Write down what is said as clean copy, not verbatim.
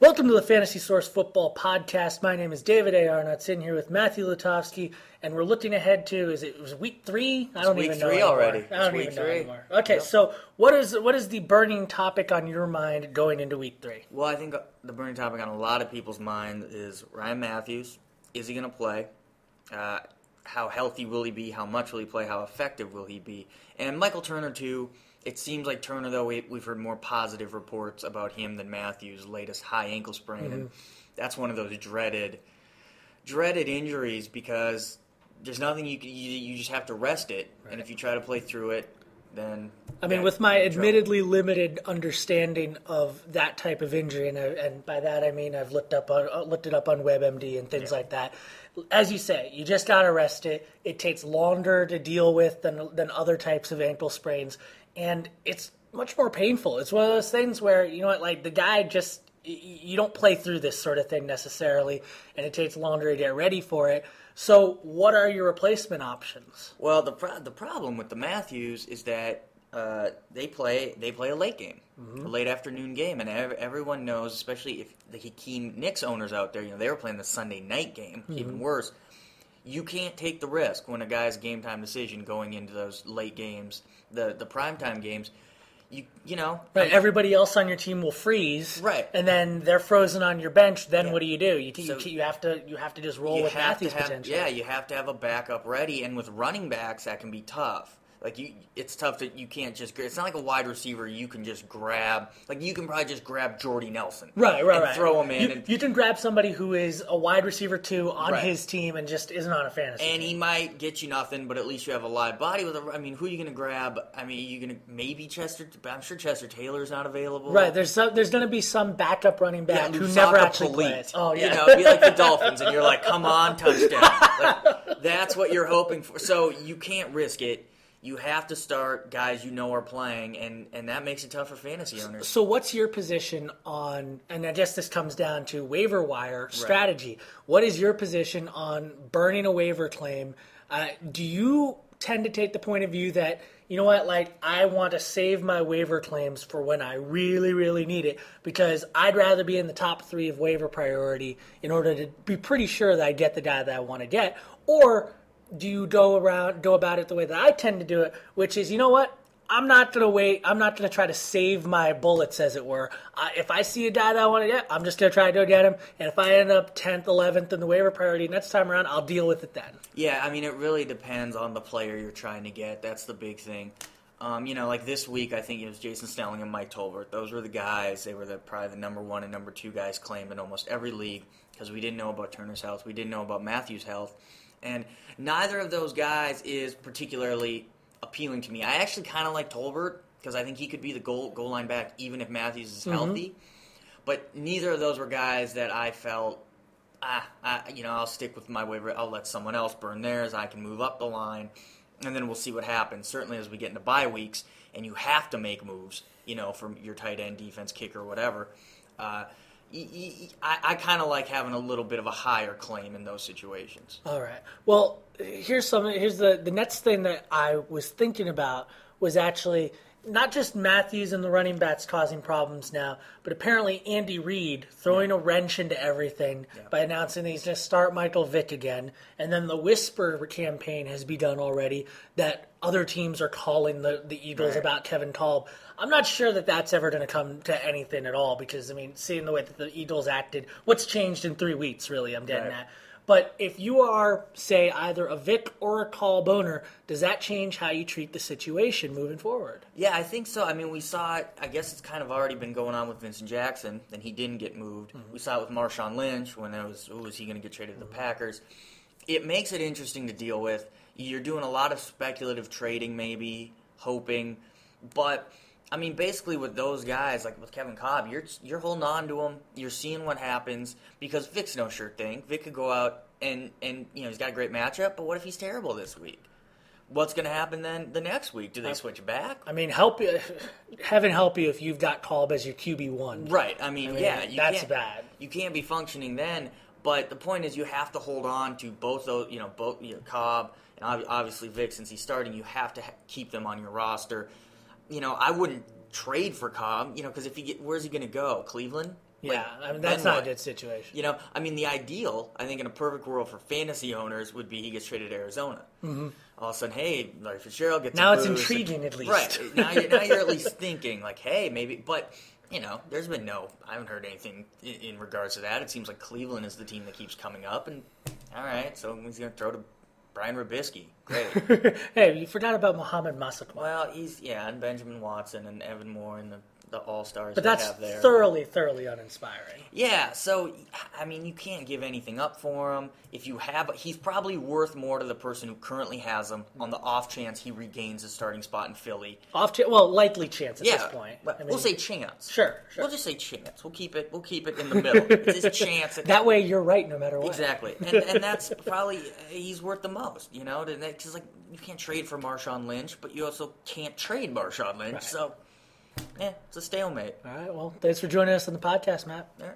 Welcome to the Fantasy Source Football Podcast. My name is David A. Arnott, sitting here with Matthew Lutovsky, and we're looking ahead to, it was week 3? I don't even know already. I don't even know anymore. Okay, so what is the burning topic on your mind going into week 3? Well, I think the burning topic on a lot of people's mind is Ryan Mathews. Is he going to play? How healthy will he be? How much will he play? How effective will he be? And Michael Turner, too. It seems like Turner, though, we've heard more positive reports about him than Mathews' latest high ankle sprain. Mm-hmm. And that's one of those dreaded injuries because there's nothing you just have to rest it. Right. And if you try to play through it, then... I mean, with my admittedly limited understanding of that type of injury, and by that I mean I've looked it up on WebMD and things like that. As you say, you just got to rest it. It takes longer to deal with than other types of ankle sprains. And it's much more painful. It's one of those things where, you know what, like the guy just, you don't play through this sort of thing necessarily, and it takes longer to get ready for it. So what are your replacement options? Well, the problem with the Mathews is that they play a late game, a late afternoon game, and everyone knows, especially if the keen Knicks owners out there, they were playing the Sunday night game, even worse. You can't take the risk when a guy's game time decision going into those late games, the primetime games. You know, right. Everybody else on your team will freeze, right? And then they're frozen on your bench. Then what do? You have to just roll with Mathews potentially. Yeah, you have to have a backup ready, and with running backs that can be tough. Like it's tough that you can't just. It's not like a wide receiver you can just grab. Like you can probably just grab Jordy Nelson, right. Throw him in. You can grab somebody who is a wide receiver 2 on his team and just isn't on a fantasy. And he might get you nothing, but at least you have a live body with. I mean, who are you going to grab? I mean, you going to maybe Chester? I'm sure Chester Taylor's not available. Right. There's going to be some backup running back who never actually plays. Oh yeah. It'd be like the Dolphins, and you're like, come on, touchdown. Like, that's what you're hoping for. So you can't risk it. You have to start guys you know are playing, and that makes it tough for fantasy owners. So what's your position on, and I guess this comes down to waiver wire strategy. What is your position on burning a waiver claim? Do you tend to take the point of view that, you know what, like I want to save my waiver claims for when I really, really need it because I'd rather be in the top 3 of waiver priority in order to be pretty sure that I get the guy that I want to get? Or do you go about it the way that I tend to do it, which is, you know what? I'm not going to wait. I'm not going to try to save my bullets, as it were. If I see a guy that I want to get, I'm just going to try to go get him. And if I end up 10th, 11th in the waiver priority next time around, I'll deal with it then. Yeah, I mean, it really depends on the player you're trying to get. That's the big thing. Like this week, I think it was Jason Snelling and Mike Tolbert. Those were the guys. They were probably the number 1 and number 2 guys claimed in almost every league because we didn't know about Turner's health. We didn't know about Mathews' health. And neither of those guys is particularly appealing to me. I actually kind of like Tolbert because I think he could be the goal line back even if Mathews is healthy. But neither of those were guys that I felt, I'll stick with my waiver. I'll let someone else burn theirs. I can move up the line, and then we'll see what happens. Certainly as we get into bye weeks and you have to make moves, from your tight end, defense, kicker, whatever, I kind of like having a little bit of a higher claim in those situations. All right. Well, here's the next thing that I was thinking about was actually not just Mathews and the running backs causing problems now, but apparently Andy Reid throwing a wrench into everything by announcing that he's going to start Michael Vick again. And then the whisper campaign has begun already that other teams are calling the Eagles about Kevin Kolb. I'm not sure that that's ever going to come to anything at all because, I mean, seeing the way that the Eagles acted, what's changed in 3 weeks, really, I'm getting at. But if you are, say, either a Vick or a Kolb owner, does that change how you treat the situation moving forward? Yeah, I think so. I mean, we saw it. I guess it's kind of already been going on with Vincent Jackson, and he didn't get moved. We saw it with Marshawn Lynch when it was, was he going to get traded to the Packers? It makes it interesting to deal with. You're doing a lot of speculative trading maybe, hoping. But, I mean, basically with those guys, like with Kevin Kolb, you're holding on to him. You're seeing what happens because Vick's no sure thing. Vick could go out and he's got a great matchup, but what if he's terrible this week? What's going to happen then the next week? Do they switch back? I mean, heaven help you if you've got Kolb as your QB1. Right. I mean that's bad. You can't be functioning then, but the point is you have to hold on to both those, Kolb and obviously Vick, since he's starting, you have to keep them on your roster. I wouldn't trade for Kolb, because if where's he going to go? Cleveland? Yeah, I mean, that's not a good situation. You know, I mean, the ideal, I think, in a perfect world for fantasy owners would be he gets traded to Arizona. Mm-hmm. All of a sudden, hey, Larry Fitzgerald gets now it's intriguing, at least. Right. Now you're at least thinking, like, hey, maybe. But, you know, there's been I haven't heard anything in regards to that. It seems like Cleveland is the team that keeps coming up. And, all right, so he's going to throw to Brian Robisky. Great. Hey, you forgot about Mohamed Massaquoi. Well, and Benjamin Watson and Evan Moore and the all-stars but they that's have there. thoroughly uninspiring. Yeah, so, I mean, you can't give anything up for him. If you have, he's probably worth more to the person who currently has him on the off chance he regains his starting spot in Philly. Likely chance at this point. We'll say chance. Sure. We'll just say chance. We'll keep it in the middle. It's his chance. That way you're right no matter what. Exactly. And that's probably, he's worth the most, you know? Because, like, you can't trade for Marshawn Lynch, but you also can't trade Marshawn Lynch, so... Yeah, it's a stalemate. All right, well, thanks for joining us on the podcast, Matt. All right.